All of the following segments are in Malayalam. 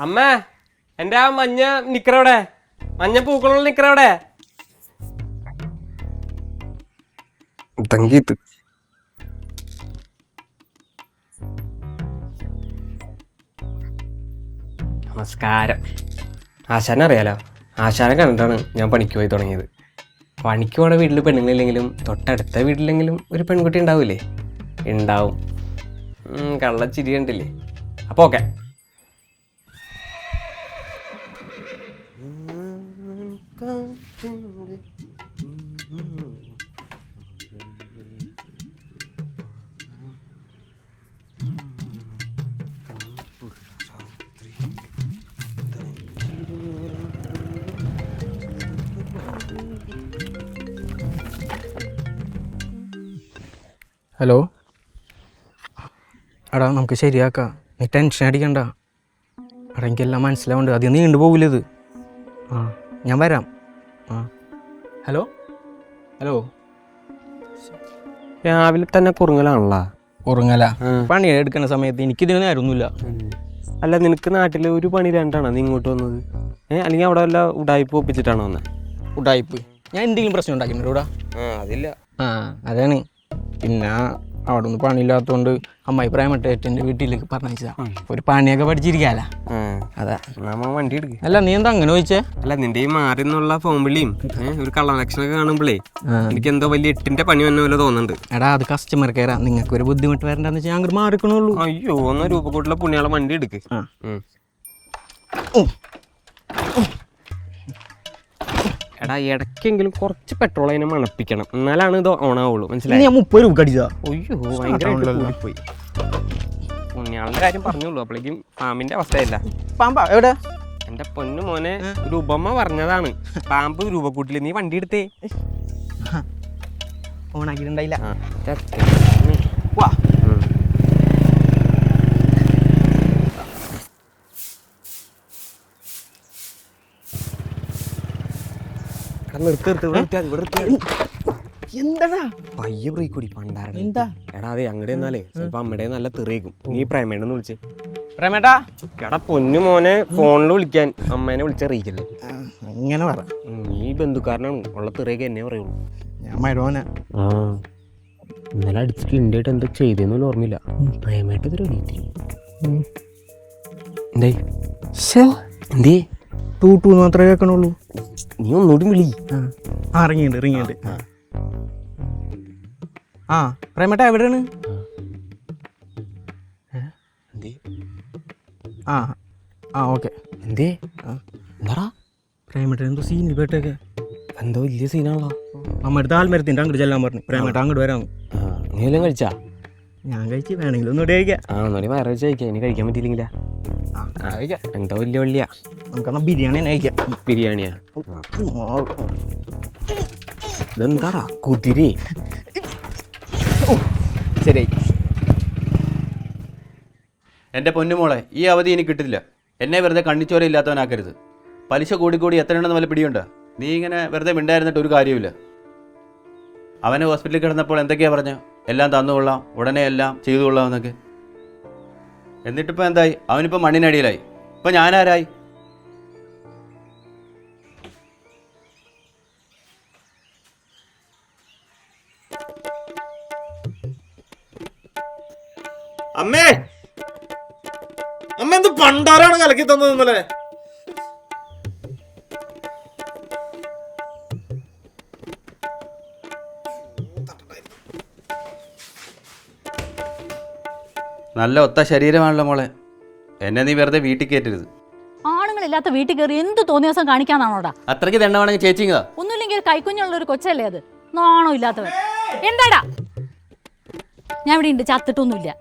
അമ്മ എന്റെ ആ മഞ്ഞ നിക്കറവിടെ, മഞ്ഞ പൂക്കളുള്ള നിക്കറവിടെ. തങ്കീത്ത് നമസ്കാരം. ആശാനെ അറിയാലോ, ആശാനെ കണ്ടിട്ടാണ് ഞാൻ പണിക്ക് പോയി തുടങ്ങിയത്. പണിക്ക് പോണ വീട്ടിൽ പെണ്ണുങ്ങളില്ലെങ്കിലും തൊട്ടടുത്ത വീട്ടിലെങ്കിലും ഒരു പെൺകുട്ടി ഉണ്ടാവില്ലേ? ഉണ്ടാവും. കള്ളച്ചിരി കണ്ടില്ലേ? അപ്പോൾ ഓക്കെ. ഹലോ, എടാ നമുക്ക് ശരിയാക്കാം, നീ ടെൻഷൻ അടിക്കണ്ട. എടാ എനിക്കെല്ലാം മനസ്സിലാവുന്നുണ്ട്, അധികം നീണ്ടു പോകില്ല ഇത്. ഞാൻ വരാം. ഹലോ ഹലോ, രാവിലെ തന്നെ കുറുങ്ങലാണല്ലോ. ഉറങ്ങല പണി എടുക്കുന്ന സമയത്ത് എനിക്കിതിന് നേരമൊന്നുമില്ല. അല്ല, നിനക്ക് നാട്ടിൽ ഒരു പണി രണ്ടാണോ നീ ഇങ്ങോട്ട് വന്നത്? അല്ലെങ്കിൽ അവിടെ വല്ല ഉടായ്പ ഒപ്പിച്ചിട്ടാണോ വന്നത്? ഉടായിപ്പ് ഞാൻ എന്തെങ്കിലും പ്രശ്നം ഉണ്ടാക്കിയിട്ടുണ്ടോ ഇവിടെ? അതില്ല. അതാണ്. പിന്നെ അവിടെ ഒന്നും പണിയില്ലാത്തതുകൊണ്ട് അമ്മായി പ്രേമട്ടേറ്റൻ്റെ വീട്ടിലേക്ക് പറഞ്ഞാ ഒരു പണിയൊക്കെ പഠിച്ചിരിക്കാല. അതാ നമ്മ വണ്ടി എടുക്കുക. അല്ല, നീ എന്താ അങ്ങനെ ചോദിച്ചേ? അല്ല, നിന്റെ ഈ മാറി എന്നുള്ള ഫോം വിളിയും ഒരു കള്ള ലക്ഷണമൊക്കെ കാണുമ്പോഴേ എനിക്ക് എന്തോ വലിയ 8ന്റെ പണി വന്ന പോലെ തോന്നുന്നുണ്ട്. എടാ, അത് കസ്റ്റമർ കെയറാ, നിങ്ങൾക്ക് ഒരു ബുദ്ധിമുട്ട് വരണ്ടെന്ന് വെച്ചാൽ അങ്ങോട്ട് മാറിക്കണുള്ളൂ. അയ്യോ, ഒന്ന് രൂപക്കൂട്ടിലെ പുണ്യാളെ വണ്ടി എടുക്ക്. എടാ, ഇടയ്ക്കെങ്കിലും കുറച്ച് പെട്രോൾ അതിനെ മണപ്പിക്കണം, എന്നാലാണ് ഇത് ഓണാവുള്ളൂ. മനസ്സിലായി? 30 രൂപ അടിച്ചതാ. അയ്യോ, ഭയങ്കര പോയി. പുണ്യാളിന്റെ കാര്യം പറഞ്ഞുള്ളൂ, അപ്പോഴേക്കും പാമ്പിന്റെ അവസ്ഥയല്ല. പാമ്പാ എവിടെ? എന്റെ പൊന്നു മോനെ, ഒരു ഉപമ പറഞ്ഞതാണ്. പാമ്പ് രൂപക്കൂട്ടില്, നീ വണ്ടി എടുത്തേ. ഓണാക്കിയിട്ടുണ്ടായില്ല. എന്താ പയ്യെ ബ്രേക്ക് കൂടി പണ്ടാരം. എന്താ? എടാ, അതെ അങ്ങടെ എന്നാലേ ചിലപ്പോ അമ്മയുടെ നല്ല തെറിയേക്കും. നീ പ്രേമേണ്ടെന്ന് വിളിച്ചേ. പ്രേമേട്ടാ, എടാ പൊന്നു മോനെ, ഫോണിൽ വിളിക്കാൻ അമ്മേനെ വിളിച്ചറിയിക്കല്ലേ. ഇങ്ങനെ പറ. നീ ബന്ധുക്കാരനാണ്, ഉള്ള തെറിയൊക്കെ എന്നെ പറയുള്ളൂ. ഞാൻ മരുമോനെ. ഇന്നലെ അടിച്ചിട്ട് ഇന്ത്യയായിട്ട് എന്താ ചെയ്തെന്നൊന്നും ഓർമ്മയില്ല. പ്രേമേട്ട് ഇതൊരു എന്തേ എന്തേ ടൂട്ടു മാത്രമേ കേൾക്കണുള്ളൂ. നീ ഒന്നുകൂടി വിളി. ഇറങ്ങിയുണ്ട്. പ്രേമേട്ടാ എവിടെയാണ്? ഓക്കെ. എന്തേ എന്താടാ? പ്രേമേട്ടൻ എന്തോ സീനിൽ പേട്ടൊക്കെ എന്തോ വലിയ സീനാണല്ലോ. അമ്മടുത്ത് ആൽമരത്തിൻ്റെ അങ്ങോട്ട് ചെല്ലാൻ പറഞ്ഞു. പ്രേമേട്ട അങ്ങോട്ട് വരാം. നീ എല്ലാം കഴിച്ചാ? ഞാൻ കഴിച്ച്, വേണമെങ്കിലും ഒന്നുകൂടി കഴിക്കാം. ഒന്നുകൂടി വയറ് വെച്ച് കഴിക്കാം. ഇനി കഴിക്കാൻ പറ്റിയില്ലെങ്കിലാ എന്തോ വലിയ വള്ളിയാ. നമുക്കെന്നാ ബിരിയാണി തന്നെ കഴിക്കാം. ബിരിയാണിയാ? ഇതെന്താടാ കുതിരി? ശരി. എൻ്റെ പൊന്നുമോളെ, ഈ അവധി ഇനി കിട്ടില്ല. എന്നെ വെറുതെ കണ്ണിച്ചോര ഇല്ലാത്തവനാക്കരുത്. പലിശ കൂടി എത്രയുണ്ടെന്ന് വല്ല പിടിയുണ്ട്? നീ ഇങ്ങനെ വെറുതെ മിണ്ടായിരുന്നിട്ട് ഒരു കാര്യമില്ല. അവനെ ഹോസ്പിറ്റലിൽ കിടന്നപ്പോൾ എന്തൊക്കെയാണ് പറഞ്ഞ? എല്ലാം തന്നുകൊള്ളാം, ഉടനെ എല്ലാം ചെയ്തു കൊള്ളാം എന്നൊക്കെ. എന്നിട്ടിപ്പോൾ എന്തായി? അവനിപ്പോൾ മണ്ണിനടിയിലായി. ഇപ്പം ഞാനാരായി? അമ്മേ, അമ്മ എന്ത് പണ്ടാരാണ് കലക്കി തന്നത് ഇന്നലെ? നല്ല ഒത്ത ശരീരമാണല്ലോ മോളെ. എന്നെ നീ വെറുതെ വീട്ടിൽ കയറ്റരുത്. ആണുങ്ങളില്ലാത്ത വീട്ടിൽ കയറി എന്ത് തോന്നിയ ദിവസം കാണിക്കാന്നാണോടാ? അത്രയ്ക്ക് തെണ്ണമാണെങ്കിൽ ചേച്ചിങ്ങതാ. ഒന്നുമില്ലെങ്കിൽ ഒരു കൈക്കുഞ്ഞുള്ള ഒരു കൊച്ചല്ലേ അത്? നാണോ ഇല്ലാത്തവൻ. എന്താടാ? ഞാൻ ഇവിടെ ഉണ്ട്, ചത്തിട്ടൊന്നുമില്ല.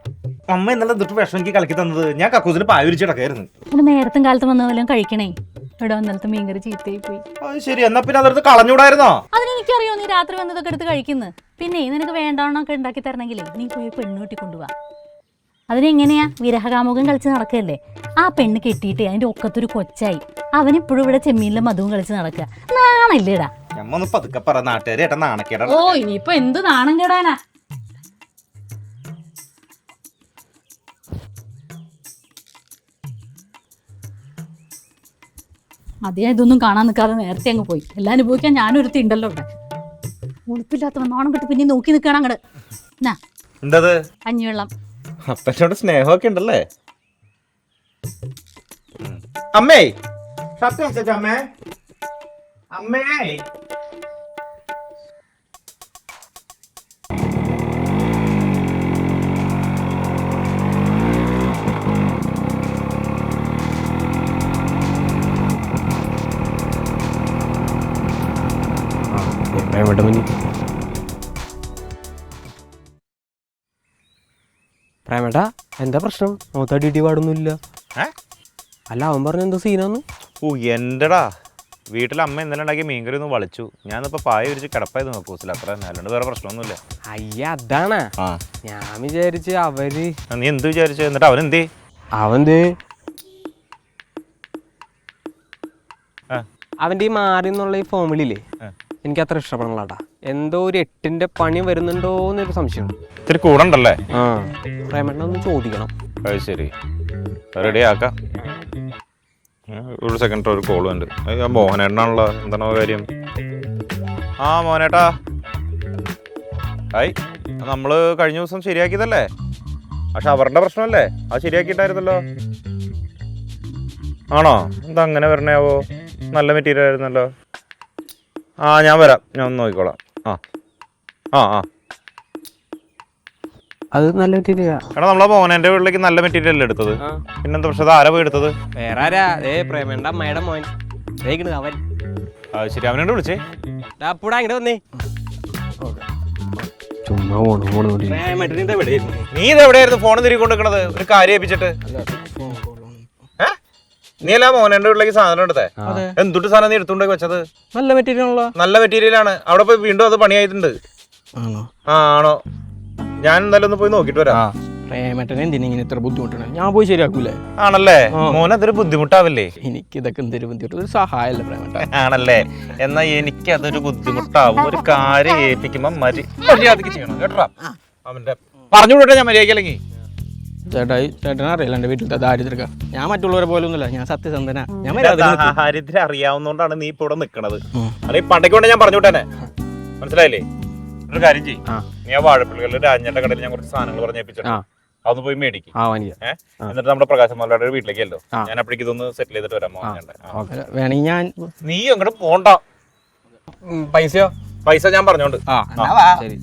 അമ്മ ഇന്നലെ എന്നിട്ട് വിഷം എനിക്ക് കലക്കി തന്നത് ഞാൻ കക്കൂസിന് പായ വിരിച്ചിടക്കായിരുന്നു. പിന്നെ നേരത്തും കാലത്ത് വന്ന പോലും കഴിക്കണേ. ഇവിടെ വന്നിടത്ത് മീൻകറി ചീത്തയായി പോയി. അത് ശരി, എന്നാ പിന്നെ അതെടുത്ത് കളഞ്ഞൂടായിരുന്നോ? അതിനെനിക്കറിയോ നീ രാത്രി വന്നതൊക്കെ എടുത്ത് കഴിക്കുന്നത്. പിന്നെ നിനക്ക് വേണ്ടാണൊക്കെ ഉണ്ടാക്കി തരണമെങ്കിലേ നീ പോയി പെണ്ണ് കെട്ടി കൊണ്ടുപോവാ. അതിനെങ്ങനെയാ? വിരഹകാമുകം കളിച്ച് നടക്കല്ലേ? ആ പെണ്ണ് കെട്ടിയിട്ട് അതിന്റെ ഒക്കത്തൊരു കൊച്ചായി. അവനിപ്പോഴും ഇവിടെ ചെമ്മീനിലെ മധുവും കളിച്ച് നടക്കുക. നാണല്ലേടാ? ഞമ്മ പതുക്കെ പറ, നാട്ടുകാരെ ഏട്ടാ നാണക്കേടാ. ഓ, ഇനിയിപ്പൊ എന്ത് നാണം കേടാനാ? അദ്ദേഹം ഇതൊന്നും കാണാൻ നിൽക്കാതെ നേരത്തെ അങ്ങ് പോയി. എല്ലാം അനുഭവിക്കാൻ ഞാനൊരുത്തി ഉണ്ടല്ലോ ഇവിടെ. ഉളുപ്പില്ലാത്തവൻ നാണം കിട്ട് പിന്നെ നോക്കി നിൽക്കണം അങ്ങട്. എന്നാ എന്തത് കഞ്ഞിവെള്ളം. അപ്പനോട് സ്നേഹമൊക്കെ ഉണ്ടല്ലേ. അമ്മേ അമ്മേ അമ്മേ പ്രേമേട്ട മുന്നിൽ പ്രേമേട്ട എന്താ പ്രശ്നം? മുഖത്തായിട്ട് ഇടി പാടൊന്നുമില്ല. അല്ല അവൻ പറഞ്ഞ എന്താ സീനാന്ന്? ഓ എന്റെടാ വീട്ടിൽ അമ്മ ഇന്നലെ ഉണ്ടാക്കിയ മീൻകറി ഒന്ന് വളിച്ചു. ഞാനിപ്പോ പായ വിരിച്ച് കിടപ്പായത് നോക്കൂസില്ല. അത്ര തന്നെ, അല്ലാണ്ട് വേറെ പ്രശ്നമൊന്നുമില്ല. അയ്യ അതാണ് ഞാൻ വിചാരിച്ച് അവര്. നീ എന്ത് വിചാരിച്ചു? എന്നിട്ട് അവനെന്തേ? അവന്റെ ഈ മാറി എന്നുള്ള ഈ ഫോമിലില്ലേ എനിക്ക് അത്ര ഇഷ്ടപ്പെടണല്ലാട്ടാ. എന്തോ ഒരു 8ന്റെ പണി വരുന്നുണ്ടോന്നൊരു സംശയം. ഇത്തിരി കൂടെ ഉണ്ടല്ലേ? ആ പ്രേമേട്ടനൊന്ന് ചോദിക്കണം. അത് ശരി, റെഡി ആക്കാം. ഒരു സെക്കൻഡ്, ഒരു കോൾ ഉണ്ട്. മോഹനേട്ടനാണല്ലോ. എന്താണോ കാര്യം? ആ മോഹനേട്ടാ, ഹായ്. നമ്മള് കഴിഞ്ഞ ദിവസം ശരിയാക്കിയതല്ലേ? പക്ഷെ അവരുടെ പ്രശ്നമല്ലേ? അത് ശരിയാക്കിയിട്ടായിരുന്നല്ലോ. ആണോ? എന്താ അങ്ങനെ വരണേവോ? നല്ല മെറ്റീരിയൽ ആയിരുന്നല്ലോ. ആ ഞാൻ വരാം, ഞാൻ ഒന്ന് നോക്കിക്കോളാം. ആ ആ ആ അത് നല്ല മെറ്റീരിയൽ. എടാ നമ്മളെ മോഹനന്റെ വീട്ടിലേക്ക് നല്ല മെറ്റീരിയൽ അല്ലേ എടുത്തത്? പിന്നെന്താ പ്രശ്നം? അത് ആരാ പോയി എടുത്തത്? വേറെ ആരാ? പ്രേമേണ്ട അമ്മയുടെ മോൻ അവൻ. അത് ശരി, അവനോട് വിളിച്ചേ. അപ്പൂടാ ഇങ്ങോട്ട് വന്നേ. ചുമ്മാ നീ ഇത് എവിടെയായിരുന്നു ഫോൺ തിരികെ കൊണ്ടിരിക്കണത്? ഒരു കാര്യം ഏൽപ്പിച്ചിട്ട് നീ അല്ല മോഹനന്റെ വീട്ടിലേക്ക് സാധനം എടുത്തേ? എന്തുട്ട് സാധനം നീ എടുത്തുകൊണ്ടേ വെച്ചത്? നല്ല മെറ്റീരിയൽ ആണല്ലോ. നല്ല മെറ്റീരിയലാണ്. അവിടെ പോയി വീണ്ടും അത് പണിയായിട്ടുണ്ട്. ആ ആണോ? ഞാൻ എന്തായാലും ഒന്ന് പോയി നോക്കിട്ട് വരാം. പ്രേമേട്ടനെ എന്തിനാ ഇങ്ങനെ ഇത്ര ബുദ്ധിമുട്ടാണ്? ഞാൻ പോയി ശരിയാക്കൂലേ? ആണല്ലേ? മോൻ അതൊരു ബുദ്ധിമുട്ടാവില്ലേ? എനിക്ക് ഇതൊക്കെ എന്തൊരു ബുദ്ധിമുട്ട്, ഒരു സഹായമല്ലേ പ്രേമേട്ട? ആണല്ലേ? എന്നാ എനിക്ക് അതൊരു ബുദ്ധിമുട്ടാവും. ഒരു കാര്യം ഏൽപ്പിക്കുമ്പോ മര്യാദക്ക് ചെയ്യണം കേട്ടോ. അവന്റെ പറഞ്ഞു വിടട്ടെ ഞാൻ മര്യാദക്ക്. അല്ലെങ്കിൽ ചേട്ടനെ അറിയില്ല എൻ്റെ വീട്ടിലത്തെ ദാരിദ്ര്യ. ഞാൻ മറ്റുള്ളവരെ പോലെ ഒന്നുമില്ല, ഞാൻ സത്യസന്ധനാ. ഞാൻ ദാരിദ്ര്യം അറിയാവുന്നോണ്ടാണ് നീ ഇപ്പൊ ഇവിടെ നിക്കണത്. അല്ലെങ്കിൽ പണ്ടേക്ക് കൊണ്ട് ഞാൻ പറഞ്ഞു വിട്ടേനെ. മനസ്സിലായില്ലേ? ഒരു കാര്യം ചെയ്യും, നീ ആ വാഴപ്പള്ളികളിൽ രാജന്റെ കടയിൽ ഞാൻ കുറച്ച് സാധനങ്ങൾ പറഞ്ഞേപ്പിച്ചിട്ടുണ്ട്. അതൊന്ന് പോയി മേടിക്കും. എന്നിട്ട് നമ്മുടെ പ്രകാശ് മലയുടെ വീട്ടിലേക്കല്ലോ. ഞാൻ അപ്പോഴേക്ക് ഇതൊന്ന് സെറ്റിൽ ചെയ്തിട്ട് വരാം. വേണമെങ്കിൽ ഞാൻ. നീ അങ്ങോട്ട് പോണ്ട. പൈസയോ? പൈസ ഞാൻ പറഞ്ഞോണ്ട്. ശരി.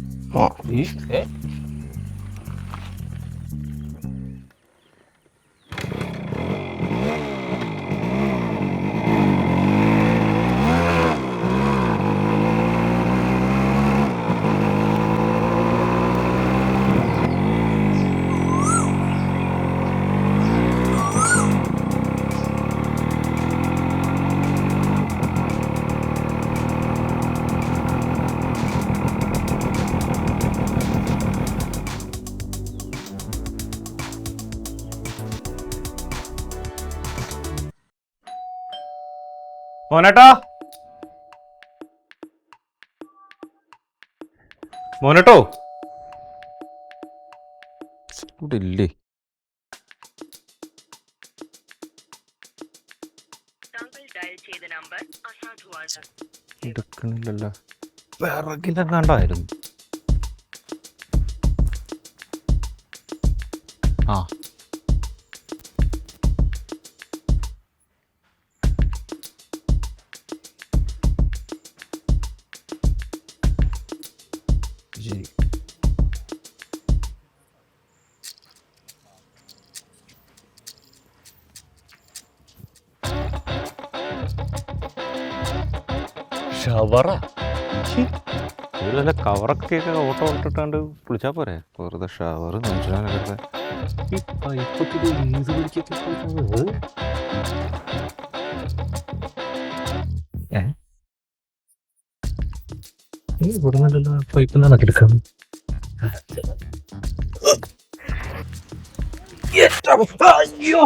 മോനേട്ടാ, മോനേട്ടോ ഇവിടെ ഇല്ലേ? എടുക്കണില്ലല്ലോ. വിറകിലെങ്ങാണ്ടായിരുന്നു. ആ ഷവറ ഒരു നല്ല കവറൊക്കെ ഓട്ടോ ഇട്ടിട്ടാണ്ട് വിളിച്ചാൽ പോരെ? വെറുതെ ഷവർ മനസ്സിലാകരുത്. ഈ പൈപ്പൊക്കെ ഈസ് പിടിക്കൊക്കെ ഇവിടെ നല്ലല്ലോ. പൈപ്പ് നടക്കെടുക്കാം. അയ്യോ